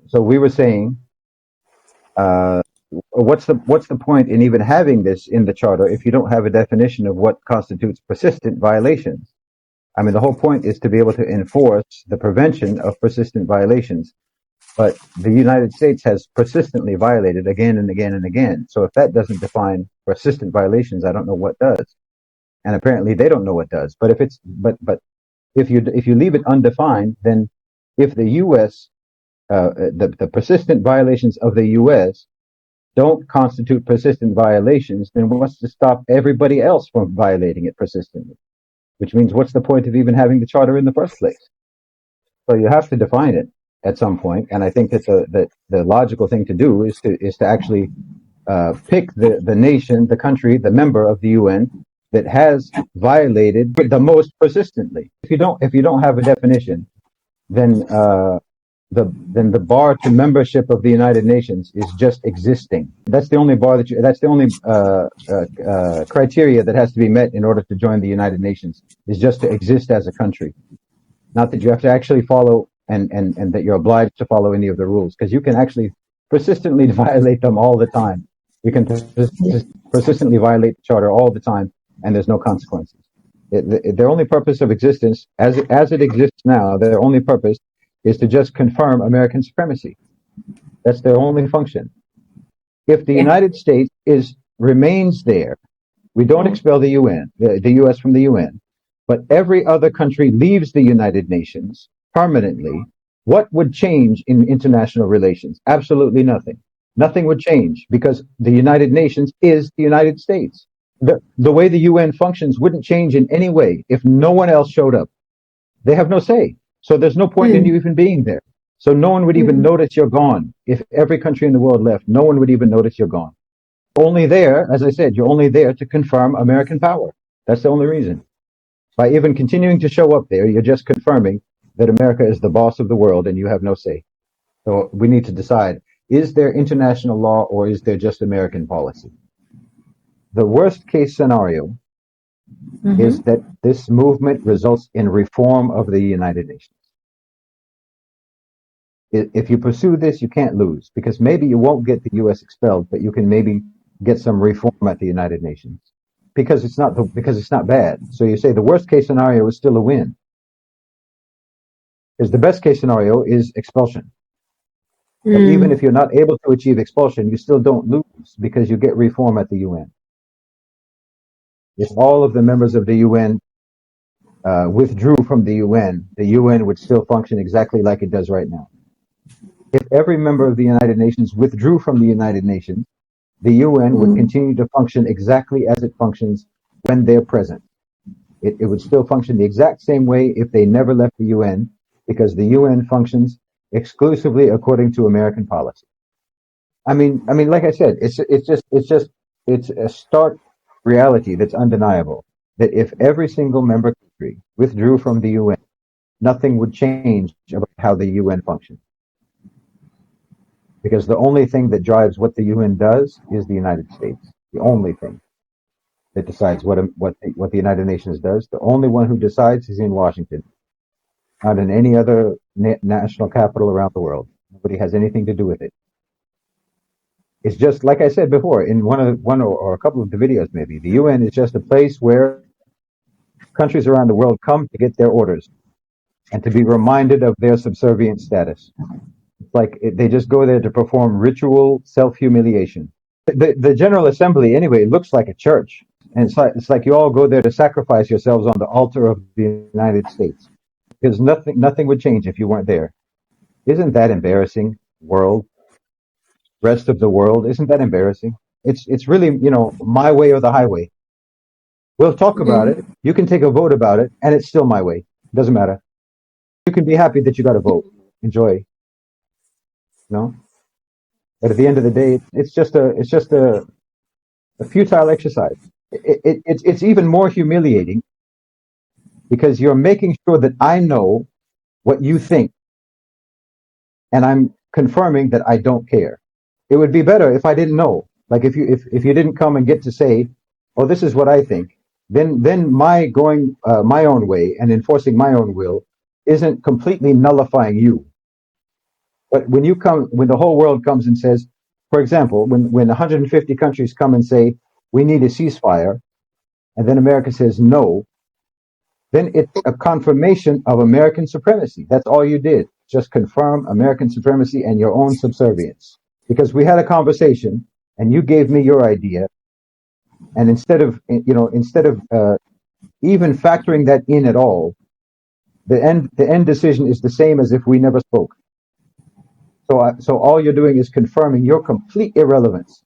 So we were saying, what's the point in even having this in the charter if you don't have a definition of what constitutes persistent violations? I mean, the whole point is to be able to enforce the prevention of persistent violations. But the United States has persistently violated again and again and again. So if that doesn't define persistent violations, I don't know what does. And apparently they don't know what does. But if you leave it undefined, then if the U.S. The persistent violations of the U.S. don't constitute persistent violations, then what's to stop everybody else from violating it persistently? Which means, what's the point of even having the charter in the first place? So you have to define it at some point, and I think that the logical thing to do is to actually pick the nation, the country, the member of the UN that has violated the most persistently. If you don't have a definition, then the bar to membership of the United Nations is just existing. That's the only bar that's the only criteria that has to be met in order to join the United Nations, is just to exist as a country. Not that you have to actually follow and that you're obliged to follow any of the rules, because you can actually persistently violate them all the time. You can persistently violate the charter all the time, and there's no consequences. Their only purpose of existence, as it exists now, their only purpose is to just confirm American supremacy. That's their only function. If the United States remains there, we don't expel the UN, the U.S. from the UN, but every other country leaves the United Nations permanently, what would change in international relations? Absolutely nothing. Nothing would change, because the United Nations is the United States. The way the UN functions wouldn't change in any way if no one else showed up. They have no say. So there's no point in you even being there. So no one would even notice you're gone. If every country in the world left, no one would even notice you're gone. Only there, as I said, you're only there to confirm American power. That's the only reason. By even continuing to show up there, you're just confirming that America is the boss of the world and you have no say. So we need to decide, is there international law or is there just American policy? The worst case scenario is that this movement results in reform of the United Nations. If you pursue this, you can't lose, because maybe you won't get the U.S. expelled, but you can maybe get some reform at the United Nations, because it's not bad. So you say the worst case scenario is still a win. Because the best case scenario is expulsion. But even if you're not able to achieve expulsion, you still don't lose, because you get reform at the UN. If all of the members of the UN withdrew from the UN would still function exactly like it does right now. If every member of the United Nations withdrew from the United Nations, the UN would continue to function exactly as it functions when they're present. It would still function the exact same way if they never left the UN, because the UN functions exclusively according to American policy. I mean, like I said, it's a stark reality that's undeniable, that if every single member country withdrew from the UN, nothing would change about how the UN functions. Because the only thing that drives what the UN does is the United States. The only thing that decides what the United Nations does. The only one who decides is in Washington, not in any other national capital around the world. Nobody has anything to do with it. It's just like I said before in one or a couple of the videos, maybe the UN is just a place where countries around the world come to get their orders and to be reminded of their subservient status. It's like they just go there to perform ritual self-humiliation. The General Assembly, anyway, looks like a church, and it's like you all go there to sacrifice yourselves on the altar of the United States, because nothing would change if you weren't there. Isn't that embarrassing, world? Rest of the world, isn't that embarrassing? It's really, my way or the highway. We'll talk about it. You can take a vote about it, and it's still my way. It doesn't matter. You can be happy that you got a vote. Enjoy. But at the end of the day, it's just a futile exercise. It's even more humiliating, because you're making sure that I know what you think, and I'm confirming that I don't care. It would be better if I didn't know. Like if you didn't come and get to say, "Oh, this is what I think," then my going my own way and enforcing my own will isn't completely nullifying you. But when the whole world comes and says, for example, when 150 countries come and say, we need a ceasefire, and then America says no, then it's a confirmation of American supremacy. That's all you did. Just confirm American supremacy and your own subservience. Because we had a conversation and you gave me your idea. And instead of even factoring that in at all, the end decision is the same as if we never spoke. So all you're doing is confirming your complete irrelevance.